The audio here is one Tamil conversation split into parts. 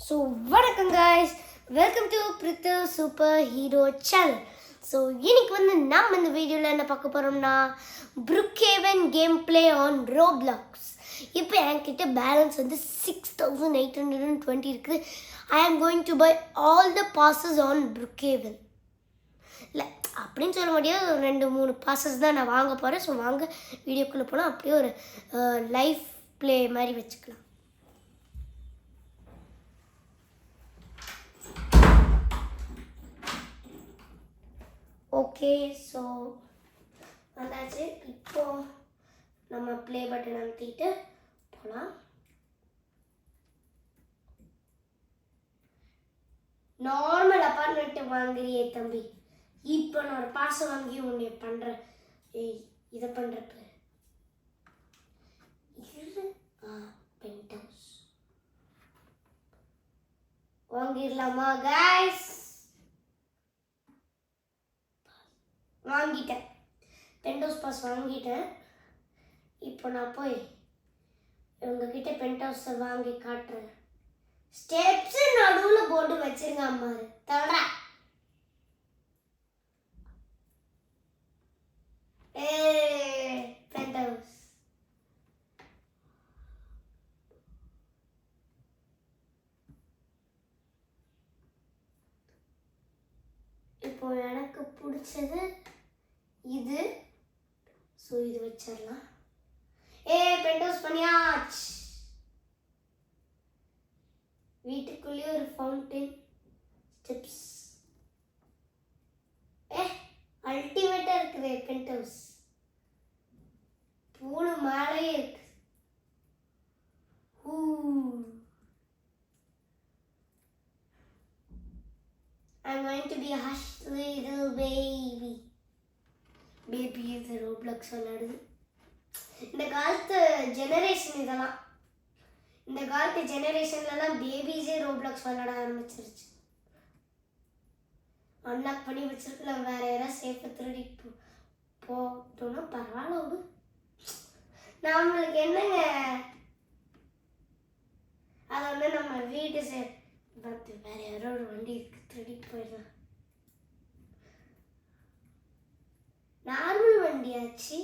ஸோ வணக்கம் guys, welcome to Prithu super hero channel. So இன்னைக்கு நம்ம இந்த வீடியோவில் என்ன பார்க்க போகிறோம்னா Brookhaven game play on Roblox. இப்போ என்கிட்ட பேலன்ஸ் 6820 இருக்குது. I am going to buy all the passes on Brookhaven. இல்லை அப்படின்னு சொல்ல முடியாது, ஒரு 2-3 பாசஸ் தான் நான் வாங்க போகிறேன். ஸோ வாங்க வீடியோக்குள்ளே போனால் அப்படியே ஒரு லைவ் ப்ளே மாதிரி வச்சுக்கலாம். ஓகே, ஸோ வந்தாச்சு. இப்போ நம்ம ப்ளே பட்டன் அழுத்திட்டு போகலாம். நார்மல் அப்பார்ட்மெண்ட்டு வாங்குறியே தம்பி, இப்போ நான் ஒரு பாசை வாங்கி உன்னை பண்ணுறேன். இதை பண்ணுறப்ப பென்ட் ஹவுஸ் வாங்கிடலாமா கைஸ்? வாங்கிட்டேன், பென்ட் ஹவுஸ் பாஸ் வாங்கிட்டேன். இப்போ நான் போய் உங்ககிட்ட பென்ட் ஹவுஸை வாங்கி காட்டுறேன். ஸ்டெப்ஸு நடுவில் போட்டு வச்சிருங்க அம்மாரு தவிர. பென்ட் ஹவுஸ் இப்போ எனக்கு பிடிச்சது இது. ஸோ இது வச்சிடலாம். பென்ட் ஹவுஸ் பண்ணியாச்சு. வீட்டுக்குள்ளேயே ஒரு ஃபவுண்டைன், ஸ்டெப்ஸ். அல்டிமேட்டாக இருக்குது பென்ட் ஹவுஸ். பூனை மேலேயே இருக்கு. I'm going to be a hushed little baby. Baby இது ரோப்ளாக்ஸ் விளையாடுது. இந்த காலத்து ஜெனரேஷன் இதெல்லாம். இந்த காலத்து ஜெனரேஷன்லலாம் பேபிஸே ரோப்ளாக்ஸ் விளையாட ஆரம்பிச்சிருச்சு. அன்லாக் பண்ணி வச்சிருக்கலாம். வேற யாராவது சேஃபாக திருடி போட்டோன்னா பரவாயில்ல விடு. நம்மளுக்கு என்னங்க, அதை நம்ம வீட்டு பார்த்து வேற யாரோ ஒரு வண்டி இருக்கு, திருடிட்டு போயிடலாம். நார்மல் வண்டியாச்சு.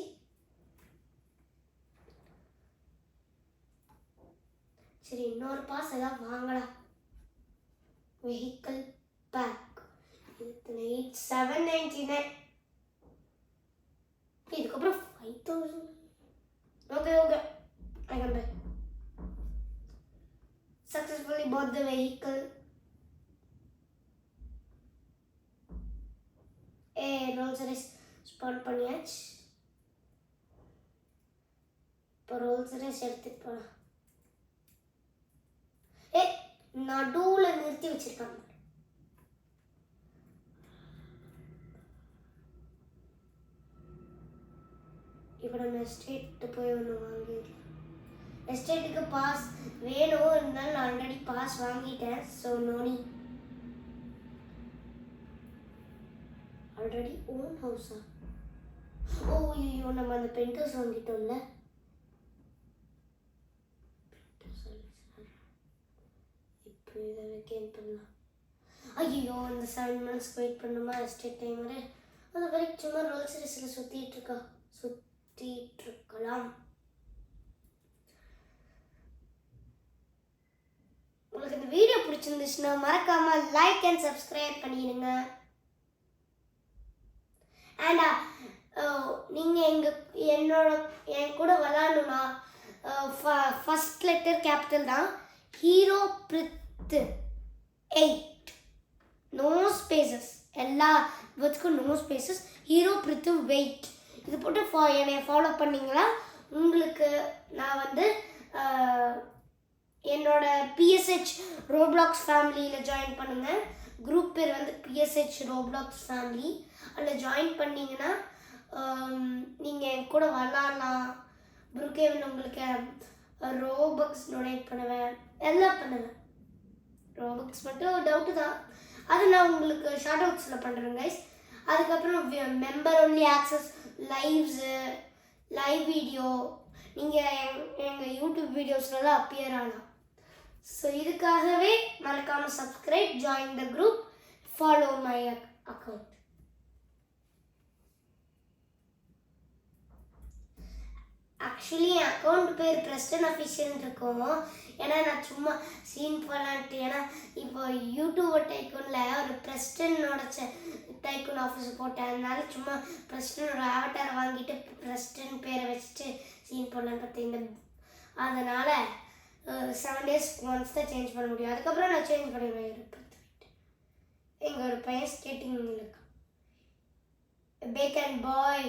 சரி, இன்னொரு பாஸ் ஏதாவது வாங்கலாம். Vehicle pack 799. இதுக்கப்புறம் 5000. Okay I can buy. Successfully bought the vehicle. Rolls Royce spawn பண்ணியாச்சு. இப்போ ரோல்ஸ் ரைஸ் எடுத்துட்டு போகலாம். நடுவில் நிறுத்தி வச்சிருக்காங்க. இப்போ நம்ம எஸ்டேட்டு போய் ஒன்று வாங்கிடலாம். எஸ்டேட்டுக்கு பாஸ் வேணும், இருந்தாலும் நான் ஆல்ரெடி பாஸ் வாங்கிட்டேன். ஸோ நோனி ஆல்ரெடி ஓன் ஹவுஸா? ஐயோ, நம்ம அந்த பென்ட் ஹவுஸ் வாங்கிட்டோம்ல. இப்போ இதை வெக்கேட் பண்ணலாம். ஐயோ, இந்த 7 months வெயிட் பண்ணுமா எஸ்டேட் டைமரு? அது வரைக்கும் சும்மா ரோல்ஸ் ரைஸில் சுற்றிட்டு இருக்கலாம். உங்களுக்கு இந்த வீடியோ பிடிச்சிருந்துச்சுன்னா மறக்காம லைக் அண்ட் சப்ஸ்கிரைப் பண்ணிடுங்க. அண்ட் நீங்கள் என் கூட விளாடணுன்னா ஃபஸ்ட் லெட்டர் கேபிட்டல் தான். ஹீரோ பிரித்து 8, நோ ஸ்பேசஸ். எல்லா வேர்ட்ஸ்க்கும் நோ ஸ்பேசஸ். ஹீரோ பிரித்து வெயிட் இது போட்டு என்னை ஃபாலோ பண்ணிங்களா உங்களுக்கு நான் என்னோட PSH ரோப்ளாக்ஸ் ஃபேமிலியில் ஜாயின் பண்ணுங்கள். குரூப் பேர் PSH ரோப்ளாக்ஸ் ஃபேமிலி. அதில் ஜாயின் பண்ணிங்கன்னா நீங்கள் என் கூட விளாட்லாம். புரூக்ஹேவன் உங்களுக்கு ரோபக்ஸ் டொனேட் பண்ணுவேன், எல்லாம் பண்ணுவேன். ரோபக்ஸ் மட்டும் டவுட்டு தான், அது நான் உங்களுக்கு ஷார்ட் அவுட்ஸில் பண்ணுறேன் கைஸ். அதுக்கப்புறம் member only access live video நீங்கள் எங்கள் யூடியூப் வீடியோஸ்லாம் அப்பியர் ஆகலாம். ஸோ இதுக்காகவே மறக்காமல் subscribe, join the group, follow my account. Actually N account பேர் பிரஸ்டன் அஃபிஷியல்னு இருக்கும். ஏன்னா நான் சும்மா சீன் போடலான்ட்டு, ஏன்னா இப்போ யூடியூபர் டைக்கூனில் ஒரு பிரஸ்டனோட டைக்கூன் ஆஃபீஸ் போட்டேன். அதனால சும்மா பிரஸ்டனோட ஆவட்டாரை வாங்கிட்டு பிரஸ்டன் பேரை வச்சுட்டு சீன் போடலான்னு பார்த்தீங்க. அதனால் 7 days ஒன்ஸ் தான் சேஞ்ச் பண்ண முடியும். அதுக்கப்புறம் நான் சேஞ்ச் பண்ணிடுவேன். எங்கள் ஒரு பையன் ஸ்கேட்டிங் இருக்கு, பேக் அண்ட் பாய்.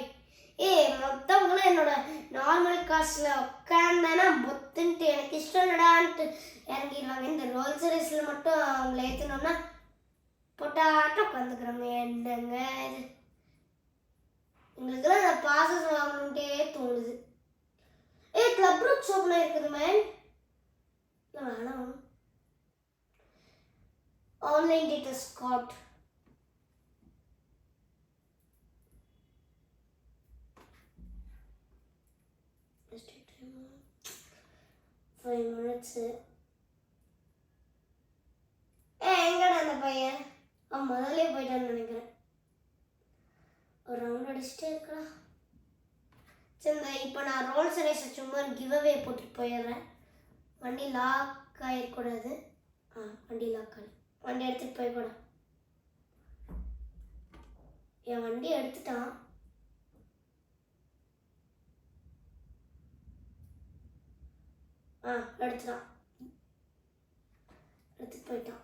மொத்தவங்களும் என்னோட நார்மல் காஸ்டில் உட்காந்தானா பொத்துன்ட்டு எனக்கு இஷ்டம் இல்லடான்ட்டு இறங்கிடுவாங்க. இந்த ரோல்ஸ் ரேஸில் மட்டும் அவங்கள ஏற்றணும்னா பொட்டாட்டம் உட்காந்துக்கிறாங்க. என்னங்க இது, எங்களுக்குலாம் அந்த பாசஸ் வாங்கணுன்ட்டே தோணுது. கிளப் ரூட் ஷோப்லாம் இருக்குது மேன். வேணாம், online data Scott. Five minutes. எங்கடா அந்த பையன்? முதல்ல போயிட்டான்னு நினைக்கிறேன். ஒரு ரவுண்ட் அடிச்சுட்டே இருக்கலாம். சரி, இப்போ நான் ரோல்ஸ் ரேஸை சும்மா கிவ் அவே போட்டுட்டு போயிடுறேன். வண்டி லாக் ஆகிடக்கூடாது. வண்டி லாக் ஆகி வண்டி எடுத்துகிட்டு போய்க்கூடாது. என் வண்டி எடுத்துட்டான். எடுத்துட்டான், எடுத்துட்டு போயிட்டான்.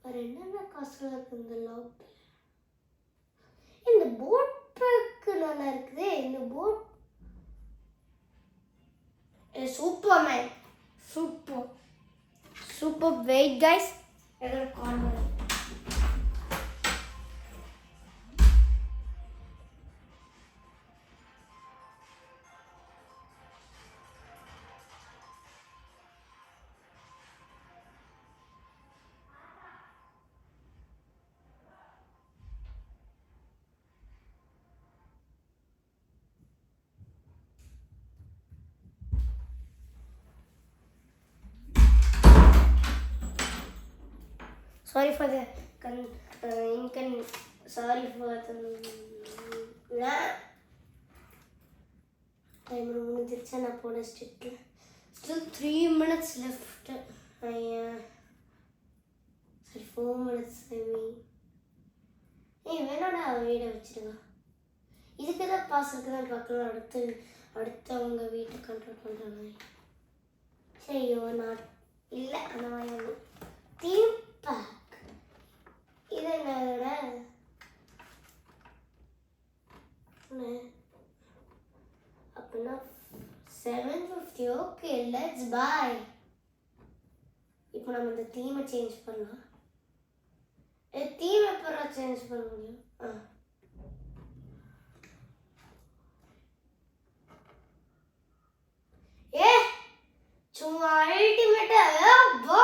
வேறு என்னென்ன காசுலாம் இருக்குது இந்த லாக்? இந்த போட் பேக்கு நல்லா இருக்குது. இந்த boat super man, super super. Wait guys, ஏதோ கால் வருது. Sorry for the sorry for the time முடிஞ்சிருச்சு. நான் போன ஸ்டிக்கில் still 3 minutes left. Sorry, 4 minutes. வேணாடா, வீடை வச்சுடுங்க. இதுக்கு தான் பாஸ் இருக்குதான் பார்க்கலாம். அடுத்தவங்க வீட்டை கண்ட்ரோல் பண்ணுறாங்க. சரியோ நான் இல்லை, அந்த மாதிரி ஒன்று தீம் பேக். இது என்னோட அப்படின்னா 750. ஓகே, லெட்ஸ் பாய். இப்போ நம்ம இந்த தீமை சேஞ்ச் பண்ணலாம். தீம் எப்போ சேஞ்ச் பண்ண முடியும்? சும்மா அல்டிமேட்டா வா.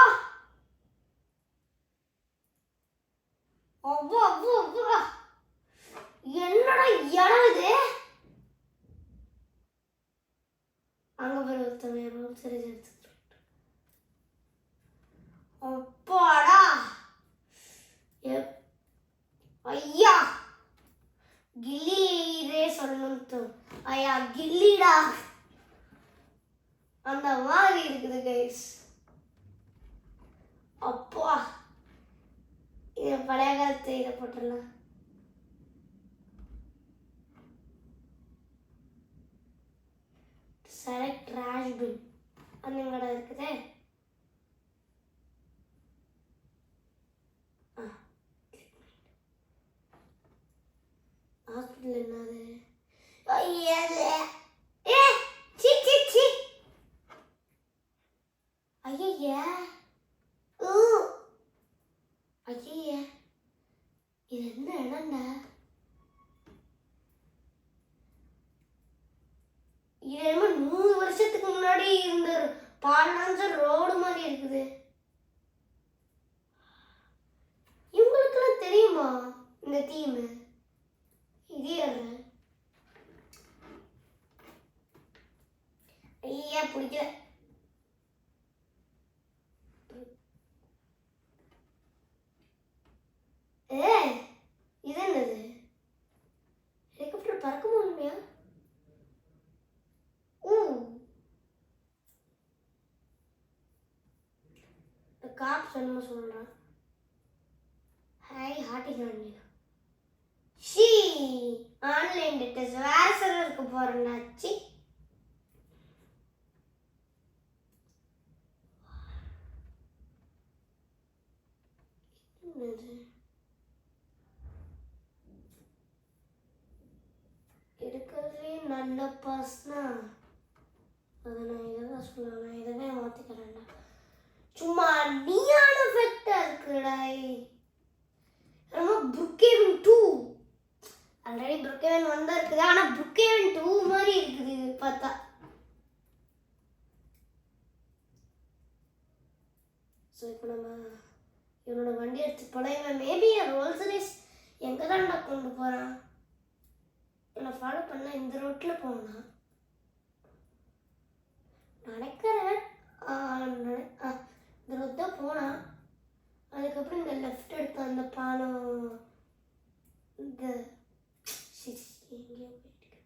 என்னடா இடம் இது? அங்க போய் ஒருத்தவங்க சரி எடுத்துட்டு அப்பாடா. ஐயா கில்லி சொல்லணும். ஐயா கில்லிடா, அந்த மாதிரி இருக்குது கைஸ். அப்பா, இது பழைய காலத்து இதை போட்டுடலாம். செலக்ட் ட்ராஷ் பின் அந்த கடை இருக்குதே. ஹாஸ்பிட்டல் என்னது? ஐயா ஐயா, இது என்ன இடம்டா? இது என்னமோ 100 வருஷத்துக்கு முன்னாடி இருந்த பாலாஞ்ச ரோடு மாதிரி இருக்குது. இவங்களுக்கெல்லாம் தெரியுமா இந்த தீம்? இது ஏன் பிடிக்கல. இது என்னது? ஹெலிகாப்டர் பறக்க முடியுமையா? காப்ஸ் என்ன சொல்றான்? ஹாய் ஹார்ட்டி காண்டி ஷீ ஆன்லைன் டெஸ்ட் வேற சர்வருக்கு போறேன்னாச்சு. இருக்கிறதுலே நல்ல பாஸ்னா அதை நான் இதை தான் சொல்லுவேன். நான் இதவே மாற்றிக்கிறேன்டா. சும்மா நியான் எஃபெக்டாக இருக்குடா. ரொம்ப புக்கேவன் 2 ஆல்ரெடி புக்கேவன் 1 தான் இருக்குது. ஆனால் புக்கேவன் 2 மாதிரி இருக்குது இது பார்த்தா. ஸோ இப்போ நம்ம இவனோட வண்டி எடுத்து போனால் மேபி ரோல்ஸ் ரைஸ் எங்கே தான்டா கொண்டு போகிறான்? என்னை ஃபாலோ பண்ண இந்த ரோட்டில் போகணும் நினைக்கிறேன். இந்த ரோட் தான் போனான். அதுக்கப்புறம் இந்த லெஃப்ட் எடுத்த அந்த பாலம் இந்த எங்கேயோ போயிட்டு.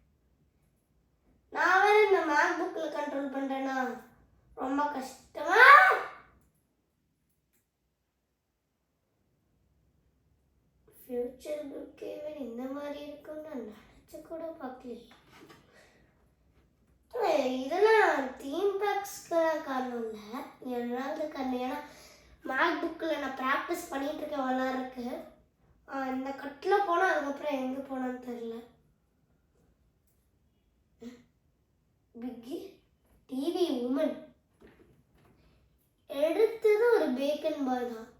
நான் வேற இந்த மேக் புக்கில் கண்ட்ரோல் பண்ணுறேன்னா ரொம்ப கஷ்டமா. ஃபியூச்சர் புக்கேவன் இந்த மாதிரி இருக்கும்னு நான் நினச்சி கூட பார்க்கல. இதெல்லாம் தீம் பேக்ஸ்க்கு காரணம் இல்லை, என்னாவது காரணம். ஏன்னா மேக் புக்கில் நான் ப்ராக்டிஸ் பண்ணிகிட்டு இருக்கேன் விளாட்றதுக்கு. இந்த கட்டில் போனால் அதுக்கப்புறம் எங்கே போனான்னு தெரில. பிக்கி டிவி உமன் எடுத்தது ஒரு பேக்கன் பாய் தான்.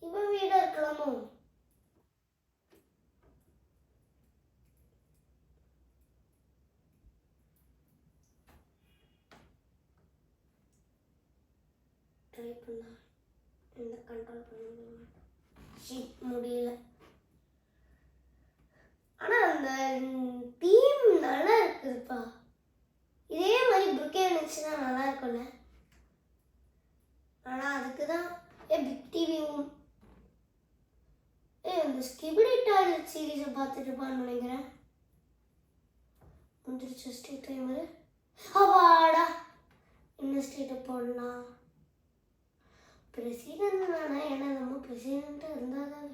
இவன் வீடாக இருக்கலாமோ? ட்ரை பண்ணா இந்த கண்ட்ரோல் பண்ண முடியல. ஆனால் அந்த தீம் நல்லா இருக்குதுப்பா. இதே மாதிரி புக்கே இருந்துச்சுன்னா நல்லா இருக்கும்ல. ஆனால் அதுக்கு தான் பிக் டிவியும் இந்த ஸ்கிபிடி டாய்லெட் சீரீஸை பார்த்துட்டு இருப்பான்னு நினைக்கிறேன். வந்துருச்சு ஸ்டேட் டைமரு. அவாடா இன்னும் ஸ்டேட்டை போடலாம். பிரசிடென்ட் தானே, ஏன்னா நம்ம பிரசிடெண்ட்டாக இருந்தால் தானே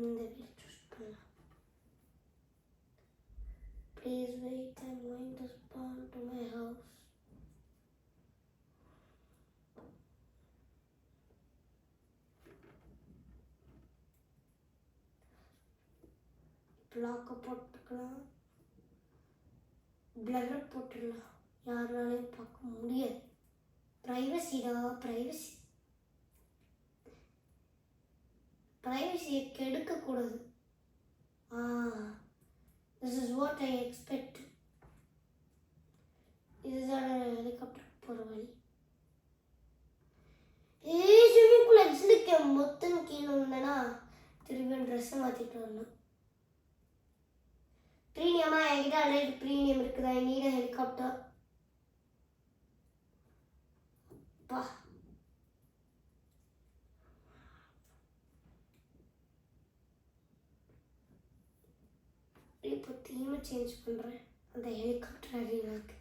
இந்த வீடு சூஸ் பண்ணலாம். Please wait, I'm going to spawn to my house. பிளாக்கை போட்டுக்கலாம், பிளர் போட்டுடலாம், யாருனாலையும் பார்க்க முடியாது. ப்ரைவசிடா, ப்ரைவசியை கெடுக்கக்கூடாது. This is what I expect. இதுதான் ஹெலிகாப்டர் போகிற வழி. ஸ்விம்மிங் பூல் எக்ஸிலுக்கு மொத்தம் கீழே வந்தேன்னா திரும்பி ட்ரெஸ்ஸை மாற்றிட்டு வரணும். ப்ரீமியமா என்கிட்ட ஆல்ரெடி ப்ரீமியம் இருக்குதா? நீட ஹெலிகாப்டர் பா. இப்போ தீமை சேஞ்ச் பண்ணுறேன். அந்த ஹெலிகாப்டர் அடினாக்கு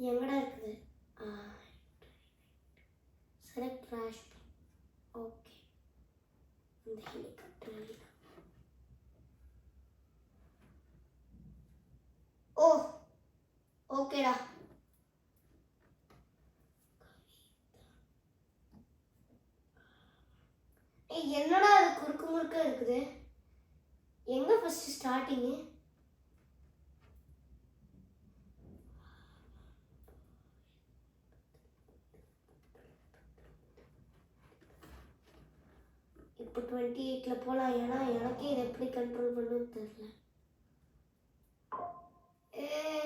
எங்கடா இருக்குது? செலக்ட் ராஷ். ஓகே, அந்த ஹெலிகாப்டர் அடினா. ஓ ஓகேடா. என்னடா அது குறுக்கு முறுக்க இருக்குது? எங்க ஃபர்ஸ்ட் ஸ்டார்டிங்கு? இப்போ 28ல் போகலாம். ஏன்னா எனக்கே இதை எப்படி கண்ட்ரோல் பண்ணணும்னு தெரியல.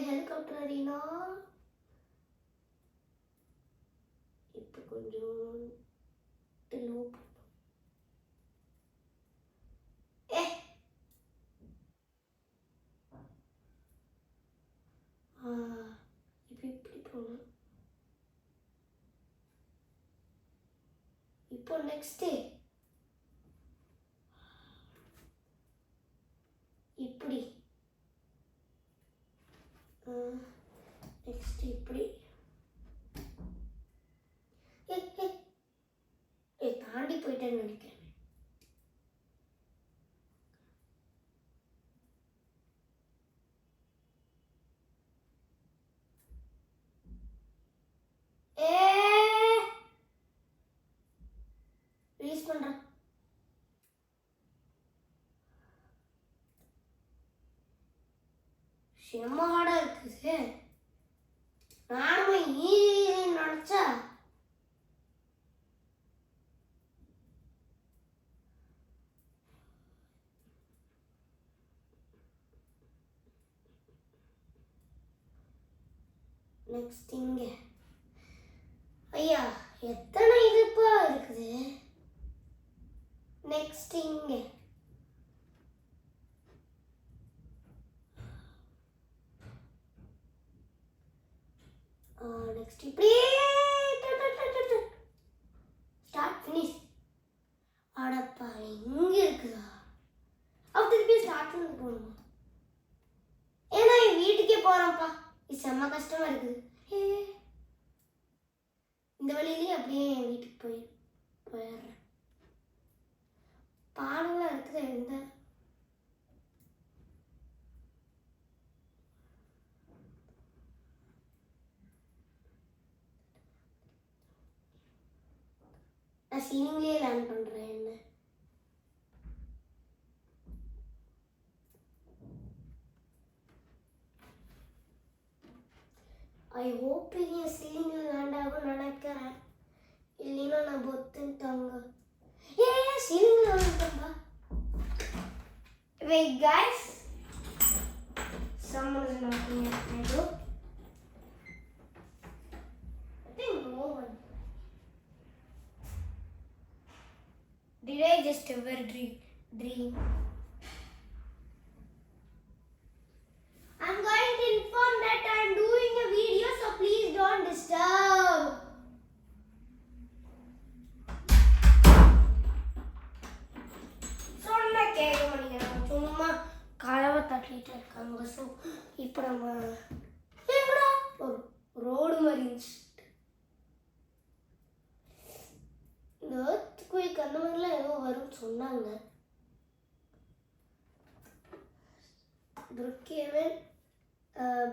ஹெலிகாப்டர் அடினா இப்போ கொஞ்சம் லோ. நெக்ஸ்ட் இப்படி நெக்ஸ்ட் இப்படி தாண்டி போயிட்டேன்னு நினைக்கிறேன். ரிலீஸ் பண்றேன். செம்ம ஹார்டா இருக்குது. நானும் ஈஸின்னு நினைச்சா நெக்ஸ்ட் இங்க ஐயா எத்தனை இதுப்பா இருக்குது. நெக்ஸ்ட் இங்க நெக்ஸ்ட் இப்படி ஸ்டார்ட் ஃபினிஷ். அடப்பா இங்க இருக்குதா? அப்ப திருப்பி ஸ்டார்ட்ல இருந்து போகணுமா? ஏன்னா என் வீட்டுக்கே போறேன்ப்பா. இது செம்ம கஷ்டமா இருக்குது. இந்த வழியிலேயே அப்படியே என் வீட்டுக்கு போயிடுறேன். பாடலாம் இருக்குது. எந்த நான் சீலிங்லேயே லேர்ன் பண்ணுறேன். என்ன ஐ ஹோப் பெரிய சீலிங்கில் லேண்ட் ஆகும் நினைக்கிறேன். இல்லைன்னா நான் பொத்துட்டாங்க. சீலிங்கில் லேண்ட் பண்ணுறா. Wait guys, someone is knocking at my door. I think no one. Did I just ever dream? I'm going to inform that I'm doing a video, so please don't disturb. சொன்ன கேட்க மாட்டேங்கிறாங்க. சும்மா கதவை தட்டிட்டு இருக்காங்க. ஸோ இப்போ நம்ம ஒரு ரோடு மாதிரி இருந்துச்சு. இந்த எர்த்குவேக் அந்த மாதிரிலாம் ஏதோ வரும்னு சொன்னாங்க.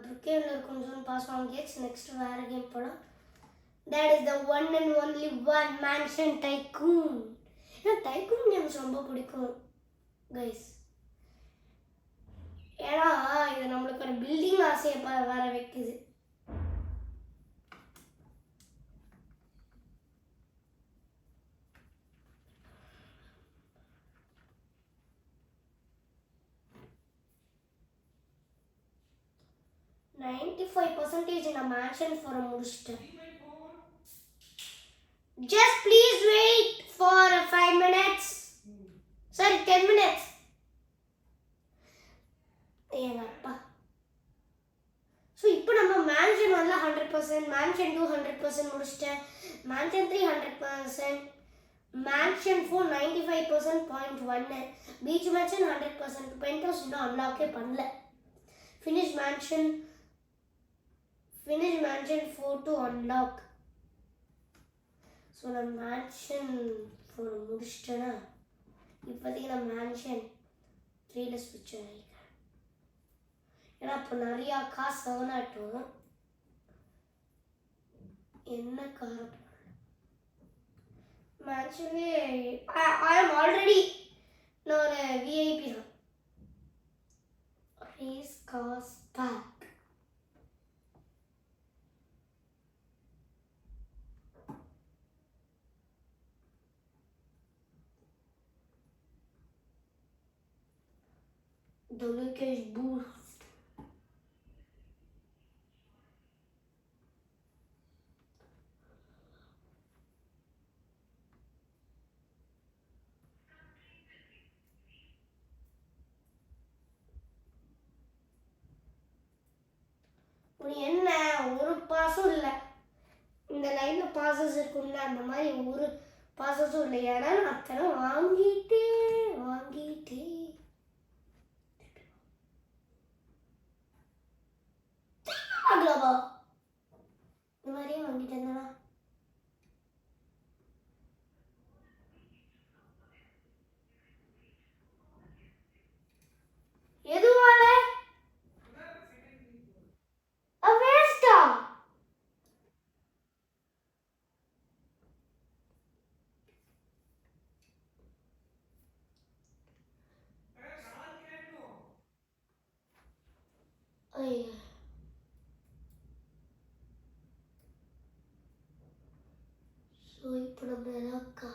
புருக்கேவில் கொஞ்சம் பாஸ் வாங்கியாச்சு. நெக்ஸ்ட் வேற கேம் போகலாம். That is the one and only one Mansion Tycoon. எனக்கு டைக்கூன் கேம்ஸ் ரொம்ப பிடிக்கும் கைஸ். ஏன்னா இது நம்மளுக்கு ஒரு பில்டிங் ஆசையை வர வைக்குது. நான் மேன்ஷன் ஃபார் முடிச்சிட்டேன். Just please wait for 5 minutes. Sorry, 10 minutes. ஏங்கப்பா. So இப்போ நம்ம மேன்ஷன் 1 100%, மேன்ஷன் 2 100% முடிச்சிட்டேன், mansion 3 100%, mansion 4 95% 0.1, beach mansion 100%, pent house இன்னும் அன்லாக்கே பண்ணல. Finish mansion 4 to unlock. So நான் மேன்ஷன் 4 முடிச்சிட்டேன்னா இப்போதைக்கு நான் மேன்ஷன் 3ல ஸ்விட்ச் ஆகிக்கிறேன். ஏன்னா இப்போ நிறையா காசு ஏர்ன் ஆகட்டும். என்ன கார் மேன்ஷன்லே ஐ ஆம் ஆல்ரெடி நான் ஒரு விஐபி தான். Race gas pack. The Lucas boost. என்ன ஒரு பாஸும் இல்லை. இந்த லைன்ல பாசஸ் இருக்கும்ல, அந்த மாதிரி பாசஸும் இல்லை, ஏன்னா நான் அத்தனை வாங்கிட்டேன் வாங்கலாமா இந்த மாதிரியே வாங்கிட்டு இருந்தா எதுவால வேஸ்டா? ஐயா ஸோ இப்போ நம்ம ஏதாவது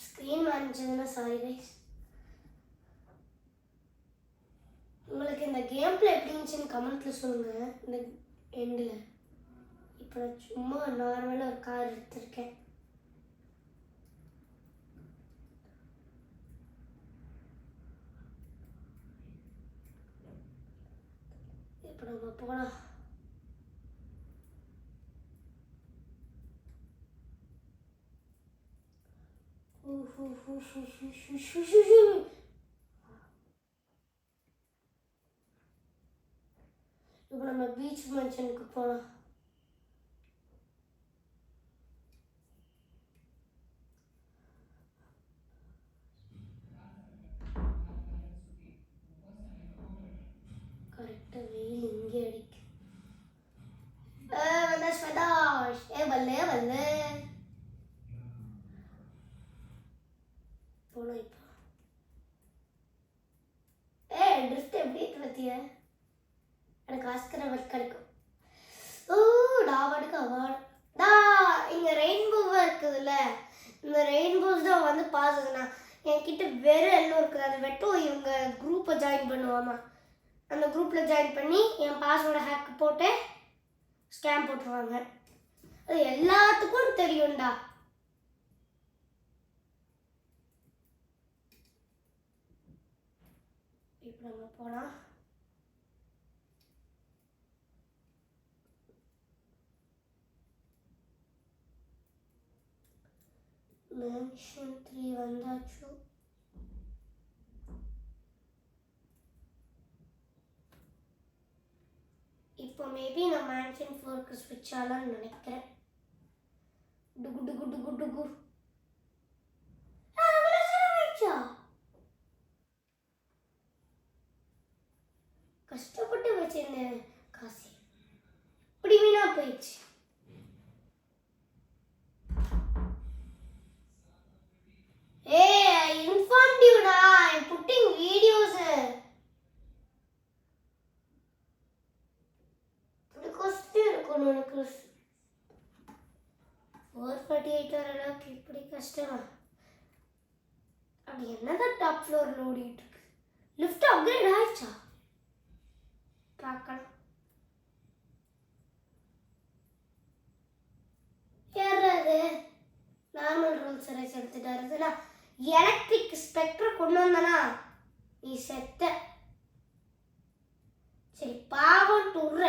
ஸ்க்ரீன் மேனேஜர்னா சாரி கைஸ். உங்களுக்கு இந்த கேம் பிளே எப்படி இருந்துச்சுன்னு கமெண்ட்டில் சொல்லுங்கள். இந்த எண்டில் இப்போ நான் சும்மா நார்மலாக ஒரு கார் எடுத்திருக்கேன். இப்போ நம்ம போகலாம். இப்போ நம்ம பீச் மன்ஷனுக்கு போகலாம். கரெக்டாக வெயில் இங்கே அடிக்கு. பல்லே போனோம். இப்போ ட்ரிஃப்ட் எப்படி பற்றிய எனக்கு ஆஸ்கர் அவார்ட் கிடைக்கும். டாவாடுக்கு அவார்டு இங்கே ரெயின்போவாக இருக்குதுல்ல, இந்த ரெயின்போஸ் தான் வந்து பாஸுங்கண்ணா. என்கிட்ட வேறு எல்லாம் இருக்குது, அதை வெட்டும் இவங்க குரூப்பை ஜாயின் பண்ணுவாமா. அந்த குரூப்பில் ஜாயின் பண்ணி என் பாஸ்வேர்டை ஹேக் போட்டு ஸ்கேம் போட்டுருவாங்க. அது எல்லாத்துக்கும் தெரியும்டா. இப்போ நம்ம போனால் மேன்ஷன் 3 வந்தாச்சு. இப்போ மேபி நான் மேன்ஷன் 4க்கு ஸ்விட்ச் ஆகலான்னு நினைக்கிறேன். டுகு டுகு டுகு டுகு கஷ்டப்பட்டு வச்சிருந்தேன் காசு இப்படி வீணா போயிடுச்சு. I informed you na, I'm putting videos. எனக்கு 448 வர அளவுக்கு இப்படி கஷ்டமா? அப்படி என்னதான் டாப் ஃப்ளோரில் ஓடிட்டு இருக்கு? லிஃப்ட் அப்கிரேட் ஆயிடுச்சா? பார்க்கலாம். யாராவது நார்மல் ரூல்ஸ் ரைஸ் எடுத்துட்டாருன்னா எலக்ட்ரிக் ஸ்பெக்ட்ரம் கொண்டு வந்தனா நீ செத்த. சரி பாவம் விடுற.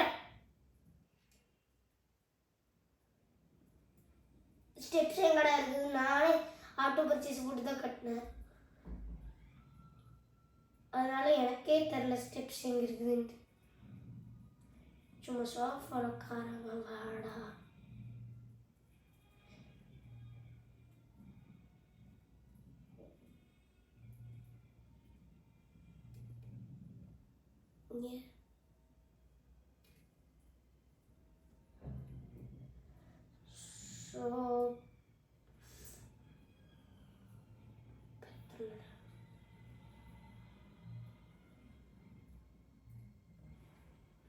ஸ்டெப்ஸ் எங்கடா இருக்குது? நானே ஆட்டோ பர்ச்சேஸ் போட்டு தான் கட்டினேன், அதனால எனக்கே தெரில ஸ்டெப்ஸ் எங்க இருக்குதுன்ட்டு. சும்மா சோஃபால உட்காராம வாடா. Yeah. So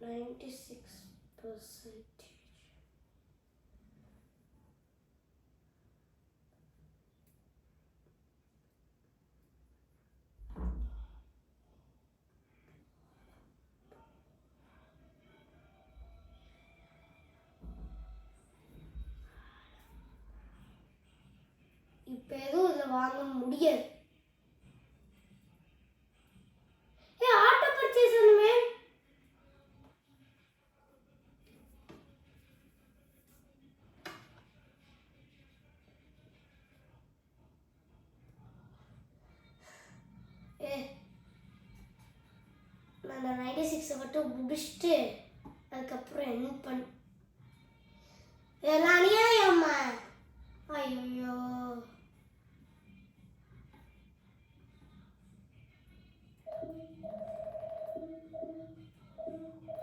96%. இப்போ எதுவும் இதில் வாங்க முடியாது. ஆட்டோ பர்ச்சேஸ் ஒன்றுமே அந்த 96 மட்டும் முடிச்சுட்டு அதுக்கப்புறம் என்ன பண்ண எல்லாம் அநியாயம்மா. ஐயோ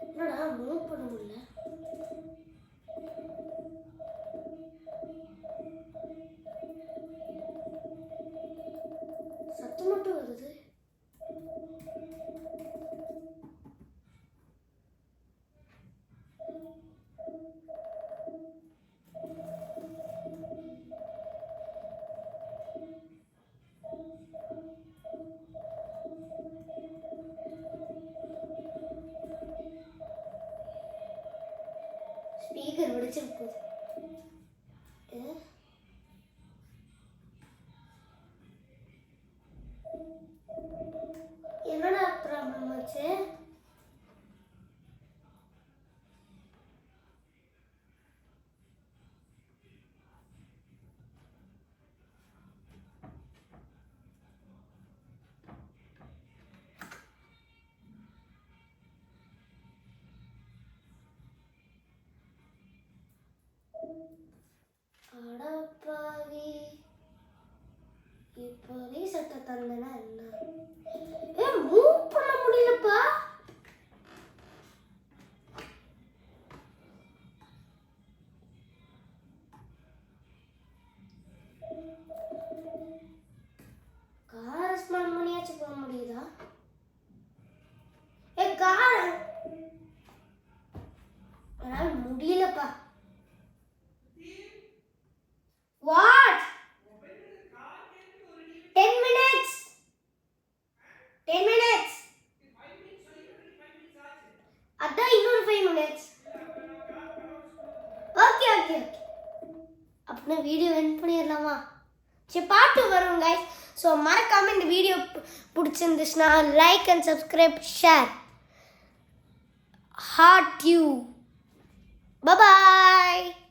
என்னடா மூவ் பண்ண முடியல. சத்தம் மட்டும் வருது. ஸ்பீக்கர் வெடிச்சிட்டு போகுது. என்னடா ப்ராப்ளம் ஆச்சு? அடப்பாவி, இப்போ ரீசெட்டை தந்தனா என்ன? மூவ் பண்ண முடியலப்பா. கார் ஸ்மார்ட் பண்ணியாச்சும் போக முடியுதா? கார் என்னால முடியலப்பா. What? 10 minutes. 10 minutes. அதான் இன்னொரு 5 minutes. Okay okay okay. அப்படின்னா வீடியோ எண்ட் பண்ணிடலாமா? சரி பாட்டு வரும் கைஸ். ஸோ மறக்காம இந்த வீடியோ பிடிச்சிருந்துச்சுன்னா like and subscribe share. Heart you. Bye bye.